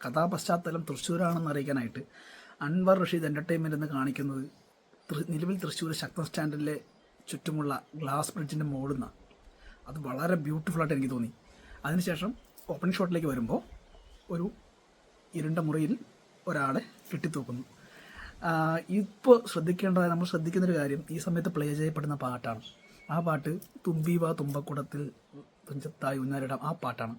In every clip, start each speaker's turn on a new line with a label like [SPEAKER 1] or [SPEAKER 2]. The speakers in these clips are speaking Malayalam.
[SPEAKER 1] കഥാപശ്ചാത്തലം തൃശ്ശൂരാണെന്ന് അറിയിക്കാനായിട്ട് അൻവർ റഷീദ് എൻ്റർടൈൻമെൻ്റ് എന്ന് കാണിക്കുന്നത് നിലവിൽ തൃശ്ശൂർ ശക്തൻ സ്റ്റാൻഡിലെ ചുറ്റുമുള്ള ഗ്ലാസ് ബ്രിഡ്ജിൻ്റെ മുകളിൽ നിന്നാണ്. അത് വളരെ ബ്യൂട്ടിഫുള്ളായിട്ട് എനിക്ക് തോന്നി. അതിനുശേഷം ഓപ്പണിംഗ് ഷോട്ടിലേക്ക് വരുമ്പോൾ ഒരു ഇരുണ്ട മുറിയിൽ ഒരാളെ കെട്ടിത്തൂക്കുന്നു. ഇപ്പോൾ നമ്മൾ ശ്രദ്ധിക്കുന്നൊരു കാര്യം, ഈ സമയത്ത് പ്ലേ ചെയ്യപ്പെടുന്ന പാട്ടാണ്. ആ പാട്ട് തുമ്പീവ തുമ്പക്കുടത്തിൽ തുഞ്ചത്തായി ഉന്നാരിടാം, ആ പാട്ടാണ്.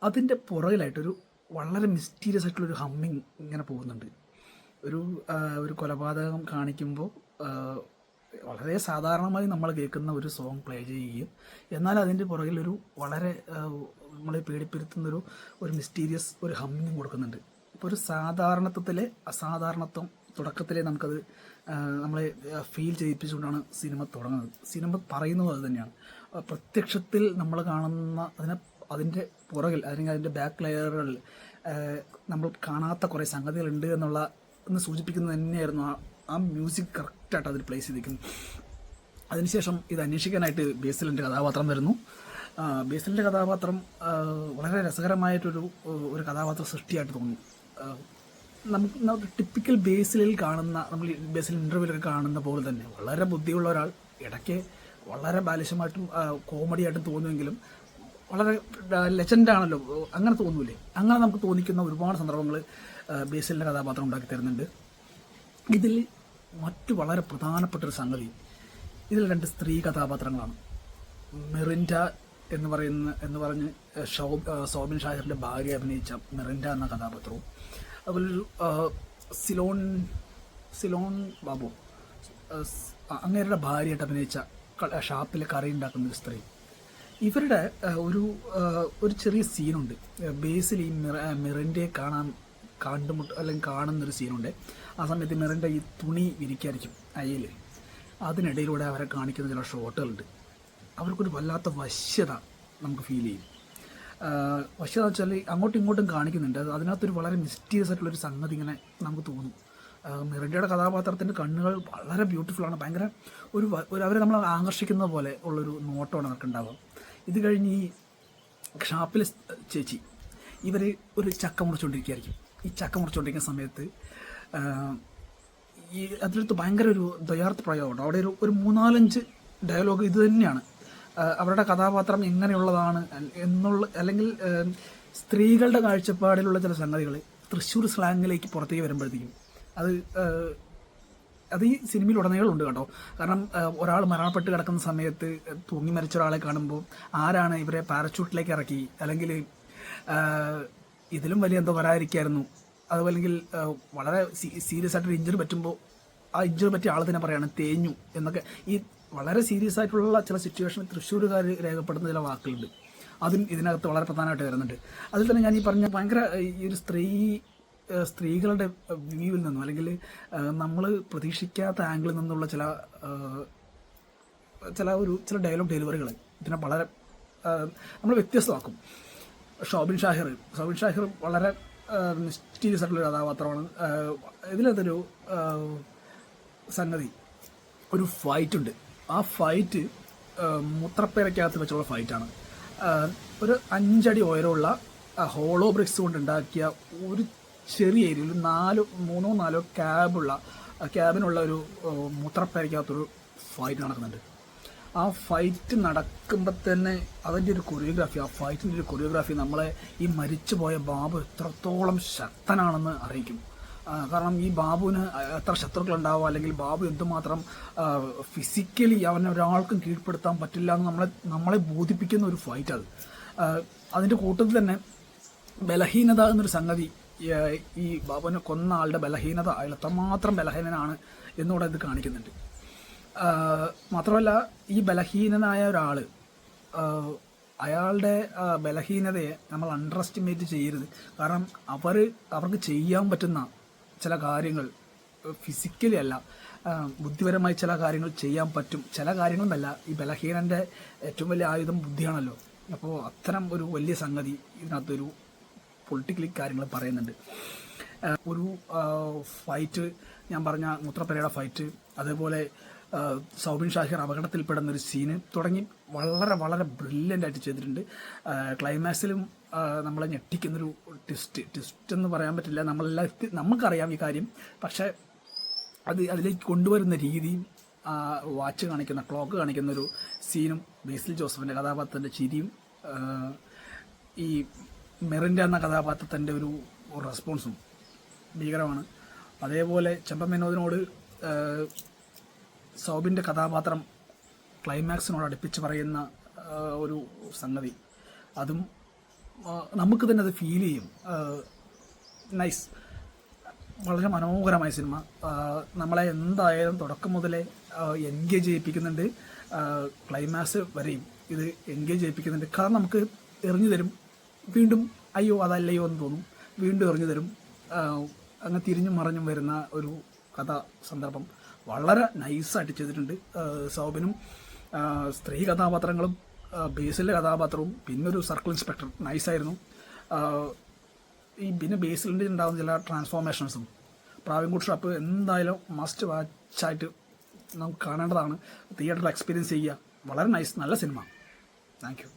[SPEAKER 1] അതിൻ്റെ പുറകിലായിട്ടൊരു വളരെ മിസ്റ്റീരിയസ് ആയിട്ടുള്ളൊരു ഹമ്മിങ് ഇങ്ങനെ പോകുന്നുണ്ട്. ഒരു കൊലപാതകം കാണിക്കുമ്പോൾ വളരെ സാധാരണമായി നമ്മൾ കേൾക്കുന്ന ഒരു സോങ് പ്ലേ ചെയ്യുകയും എന്നാൽ അതിൻ്റെ പുറകിലൊരു വളരെ നമ്മളെ പേടിപ്പെടുത്തുന്നൊരു മിസ്റ്റീരിയസ് ഒരു ഹമ്മിങ് കൊടുക്കുന്നുണ്ട്. ഇപ്പോൾ ഒരു സാധാരണത്വത്തിലെ അസാധാരണത്വം തുടക്കത്തിലെ നമുക്കത് നമ്മളെ ഫീൽ ചെയ്യിപ്പിച്ചുകൊണ്ടാണ് സിനിമ തുടങ്ങുന്നത്. സിനിമ പറയുന്നത് അത് തന്നെയാണ്. പ്രത്യക്ഷത്തിൽ നമ്മൾ കാണുന്ന അതിൻ്റെ പുറകിൽ അല്ലെങ്കിൽ അതിൻ്റെ ബാക്ക് ലെയറുകളിൽ നമ്മൾ കാണാത്ത കുറേ സംഗതികളുണ്ട് എന്ന് സൂചിപ്പിക്കുന്നത് തന്നെയായിരുന്നു ആ മ്യൂസിക് കറക്റ്റായിട്ട് അതിൽ പ്ലേസ് ചെയ്തിരിക്കുന്നു. അതിനുശേഷം ഇത് അന്വേഷിക്കാനായിട്ട് ബേസിലിൻ്റെ കഥാപാത്രം വരുന്നു. ബേസിലിൻ്റെ കഥാപാത്രം വളരെ രസകരമായിട്ടൊരു കഥാപാത്ര സൃഷ്ടിയായിട്ട് തോന്നുന്നു. നമുക്ക് ടിപ്പിക്കൽ ബേസിലിൽ കാണുന്ന, നമ്മൾ ബേസിൽ ഇൻ്റർവ്യൂലൊക്കെ കാണുന്ന പോലെ തന്നെ വളരെ ബുദ്ധിയുള്ള ഒരാൾ, ഇടയ്ക്ക് വളരെ ബാലിശമായിട്ടും കോമഡിയായിട്ടും തോന്നുമെങ്കിലും വളരെ ലെജൻഡാണല്ലോ, അങ്ങനെ തോന്നൂലേ? അങ്ങനെ നമുക്ക് തോന്നിക്കുന്ന ഒരുപാട് സന്ദർഭങ്ങൾ ബേസിലിൻ്റെ കഥാപാത്രം ഉണ്ടാക്കി തരുന്നുണ്ട്. ഇതിൽ മറ്റു വളരെ പ്രധാനപ്പെട്ടൊരു സംഗതി, ഇതിൽ 2 സ്ത്രീ കഥാപാത്രങ്ങളാണ്. മിറിൻഡ എന്ന് പറഞ്ഞ് സോബിൻ ഷാഹിറിൻ്റെ ഭാര്യ അഭിനയിച്ച മിറിൻഡ എന്ന കഥാപാത്രവും, അതുപോലൊരു സിലോൺ ബാബു അങ്ങേരുടെ ഭാര്യയായിട്ട് അഭിനയിച്ച ഷാപ്പിൽ കറി ഉണ്ടാക്കുന്ന ഒരു സ്ത്രീ. ഇവരുടെ ഒരു ചെറിയ സീനുണ്ട്. ബേസിൽ ഈ മിറിൻഡയെ കാണുന്നൊരു സീനുണ്ട്. ആ സമയത്ത് മിറിൻഡ ഈ തുണി വിരിക്കായിരിക്കും അയ്യൽ, അതിനിടയിലൂടെ അവരെ കാണിക്കുന്ന ചില ഷോട്ടുകളുണ്ട്. അവർക്കൊരു വല്ലാത്ത വശ്യത നമുക്ക് ഫീൽ ചെയ്യും. വശ്യത വെച്ചാൽ അങ്ങോട്ടും ഇങ്ങോട്ടും കാണിക്കുന്നുണ്ട്. അതിനകത്തൊരു വളരെ മിസ്റ്റീരിയസ് ആയിട്ടുള്ളൊരു സംഗതി ഇങ്ങനെ നമുക്ക് തോന്നും. മിറിൻഡയുടെ കഥാപാത്രത്തിൻ്റെ കണ്ണുകൾ വളരെ ബ്യൂട്ടിഫുള്ളാണ്. ഭയങ്കര അവരെ നമ്മൾ ആകർഷിക്കുന്ന പോലെ ഉള്ളൊരു നോട്ടമാണ് അവർക്ക് ഉണ്ടാവുക. ഇത് കഴിഞ്ഞ് ഈ ഷാപ്പിലെ ചേച്ചി ഇവർ ഒരു ചക്ക മുറിച്ചുകൊണ്ടിരിക്കുകയായിരിക്കും. ഈ ചക്ക മുറിച്ചുകൊണ്ടിരിക്കുന്ന സമയത്ത് അതിനകത്ത് ഭയങ്കര ഒരു ദ്വയാർത്ഥ പ്രയോഗമുണ്ട്. അവിടെ ഒരു 3-4 ഡയലോഗ് ഇത് തന്നെയാണ്. അവരുടെ കഥാപാത്രം എങ്ങനെയുള്ളതാണ് അല്ലെങ്കിൽ സ്ത്രീകളുടെ കാഴ്ചപ്പാടിലുള്ള ചില സംഗതികൾ തൃശ്ശൂർ സ്ലാങ്ങിലേക്ക് പുറത്തേക്ക് വരുമ്പോഴത്തേക്കും അത് ഈ സിനിമയിൽ ഉടനീളമുണ്ട് കേട്ടോ. കാരണം ഒരാൾ മരണപ്പെട്ട് കിടക്കുന്ന സമയത്ത് തൂങ്ങി മരിച്ച ഒരാളെ കാണുമ്പോൾ ആരാണ് ഇവരെ പാരച്യൂട്ടിലേക്ക് ഇറക്കി, അല്ലെങ്കിൽ ഇതിലും വലിയ എന്തോ വരാതിരിക്കായിരുന്നു, അതുപോലെ വളരെ സീരിയസ് ആയിട്ടൊരു ഇഞ്ചുറി പറ്റുമ്പോൾ ആ ഇഞ്ചുറി പറ്റിയ ആൾ തന്നെ പറയാണ് തേഞ്ഞു എന്നൊക്കെ. ഈ വളരെ സീരിയസ് ആയിട്ടുള്ള ചില സിറ്റുവേഷനിൽ തൃശ്ശൂരുകാർ രേഖപ്പെടുന്ന ചില വാക്കുകളുണ്ട്. അതും ഇതിനകത്ത് വളരെ പ്രധാനമായിട്ട് വരുന്നുണ്ട്. അതിൽ തന്നെ ഞാൻ ഈ പറഞ്ഞ ഭയങ്കര ഈ ഒരു സ്ത്രീകളുടെ വ്യൂവിൽ നിന്നും അല്ലെങ്കിൽ നമ്മൾ പ്രതീക്ഷിക്കാത്ത ആംഗിളിൽ നിന്നുള്ള ചില ഡയലോഗ് ഡെലിവറികൾ ഇതിനെ വളരെ നമ്മൾ വ്യത്യസ്തമാക്കും. സോബിൻ ഷാഹിർ വളരെ മിസ്റ്റീരിയസ് ആയിട്ടുള്ളൊരു കഥാപാത്രമാണ്. ഇതിലതൊരു സംഗതി, ഒരു ഫൈറ്റുണ്ട്. ആ ഫൈറ്റ് മൂത്രപ്പേരക്കകത്ത് വെച്ചുള്ള ഫൈറ്റാണ്. ഒരു 5 അടി ഉയരമുള്ള ഹോളോ ബ്രിക്സ് കൊണ്ട് ഉണ്ടാക്കിയ ഒരു ചെറിയ ഏരിയയിൽ 3-4 ക്യാബിനുള്ള ഒരു മൂത്രപ്പേരക്കകത്തൊരു ഫൈറ്റ് നടക്കുന്നുണ്ട്. ആ ഫൈറ്റ് നടക്കുമ്പോൾ തന്നെ അതിൻ്റെ ഒരു കൊറിയോഗ്രാഫി, ആ ഫൈറ്റിൻ്റെ ഒരു കൊറിയോഗ്രാഫി നമ്മളെ ഈ മരിച്ചുപോയ ബാബു എത്രത്തോളം ശക്തനാണെന്ന് അറിയിക്കും. കാരണം ഈ ബാബുവിന് എത്ര ശത്രുക്കളുണ്ടാവുക, അല്ലെങ്കിൽ ബാബു എന്തുമാത്രം ഫിസിക്കലി അവനെ ഒരാൾക്കും കീഴ്പ്പെടുത്താൻ പറ്റില്ല എന്ന് നമ്മളെ ബോധിപ്പിക്കുന്ന ഒരു ഫൈറ്റ് അത്. അതിൻ്റെ കൂട്ടത്തിൽ തന്നെ ബലഹീനത എന്നൊരു സംഗതി, ഈ ബാബുവിനെ കൊന്ന ആളുടെ ബലഹീനത, അയാൾ എത്രമാത്രം ബലഹീനനാണ് എന്നുകൂടെ ഇത് കാണിക്കുന്നുണ്ട്. മാത്രമല്ല ഈ ബലഹീനനായ ഒരാൾ അയാളുടെ ബലഹീനതയെ നമ്മൾ അണ്ടർ എസ്റ്റിമേറ്റ് ചെയ്യരുത്. കാരണം അവർക്ക് ചെയ്യാൻ പറ്റുന്ന ചില കാര്യങ്ങൾ ഫിസിക്കലി അല്ല, ബുദ്ധിപരമായി ചില കാര്യങ്ങൾ ചെയ്യാൻ പറ്റും. ചില കാര്യങ്ങളൊന്നല്ല, ഈ ബലഹീനൻ്റെ ഏറ്റവും വലിയ ആയുധം ബുദ്ധിയാണല്ലോ. അപ്പോൾ അത്തരം ഒരു വലിയ സംഗതി ഇതിനകത്തൊരു പൊളിറ്റിക്കലി കാര്യങ്ങൾ പറയുന്നുണ്ട്. ഒരു ഫൈറ്റ്, ഞാൻ പറഞ്ഞ മൂത്രപ്പേരയുടെ ഫൈറ്റ്, അതേപോലെ സോബിൻ ഷാഹിർ അപകടത്തിൽപ്പെടുന്നൊരു സീന് തുടങ്ങി വളരെ വളരെ ബ്രില്യൻ്റ് ആയിട്ട് ചെയ്തിട്ടുണ്ട്. ക്ലൈമാക്സിലും നമ്മളെ ഞെട്ടിക്കുന്നൊരു ട്വിസ്റ്റ് എന്ന് പറയാൻ പറ്റില്ല, നമുക്കറിയാം ഈ കാര്യം, പക്ഷേ അതിലേക്ക് കൊണ്ടുവരുന്ന രീതിയും വാച്ച് കാണിക്കുന്ന ക്ലോക്ക് കാണിക്കുന്ന ഒരു സീനും ബേസിൽ ജോസഫിൻ്റെ കഥാപാത്രത്തിൻ്റെ ചിരിയും ഈ മെറിൻ്റെ എന്ന കഥാപാത്രത്തിൻ്റെ ഒരു റെസ്പോൺസും ഭീകരമാണ്. അതേപോലെ ചെമ്പൻ വിനോദിനോട് സൗബിൻ്റെ കഥാപാത്രം ക്ലൈമാക്സിനോട് അടുപ്പിച്ച് പറയുന്ന ഒരു സംഗതി, അതും നമുക്ക് തന്നെ അത് ഫീൽ ചെയ്യും. നൈസ്, വളരെ മനോഹരമായ സിനിമ. നമ്മളെ എന്തായാലും തുടക്കം മുതലേ എൻഗേജ് ചെയ്യിപ്പിക്കുന്നുണ്ട്, ക്ലൈമാക്സ് വരെയും ഇത് എൻഗേജ് ചെയ്യിപ്പിക്കുന്നുണ്ട്. കാരണം നമുക്ക് എറിഞ്ഞു തരും, വീണ്ടും അയ്യോ അതല്ലയോ എന്ന് തോന്നും, വീണ്ടും എറിഞ്ഞു തരും. അങ്ങ് തിരിഞ്ഞും മറിഞ്ഞും വരുന്ന ഒരു സന്ദർഭം വളരെ നൈസായിട്ട് ചെയ്തിട്ടുണ്ട്. സൗബിനും സ്ത്രീ കഥാപാത്രങ്ങളും ബേസിലെ കഥാപാത്രവും പിന്നൊരു സർക്കിൾ ഇൻസ്പെക്ടർ നൈസായിരുന്നു. പിന്നെ ബേസിലിൻ്റെ ഉണ്ടാകുന്ന ചില ട്രാൻസ്ഫോർമേഷൻസും പ്രാവിൻകുട്ട് ഷാപ്പ് എന്തായാലും മസ്റ്റ് വാച്ചായിട്ട് നമുക്ക് കാണേണ്ടതാണ്. തിയേറ്ററിൽ എക്സ്പീരിയൻസ് ചെയ്യുക. വളരെ നൈസ്, നല്ല സിനിമ. Thank you.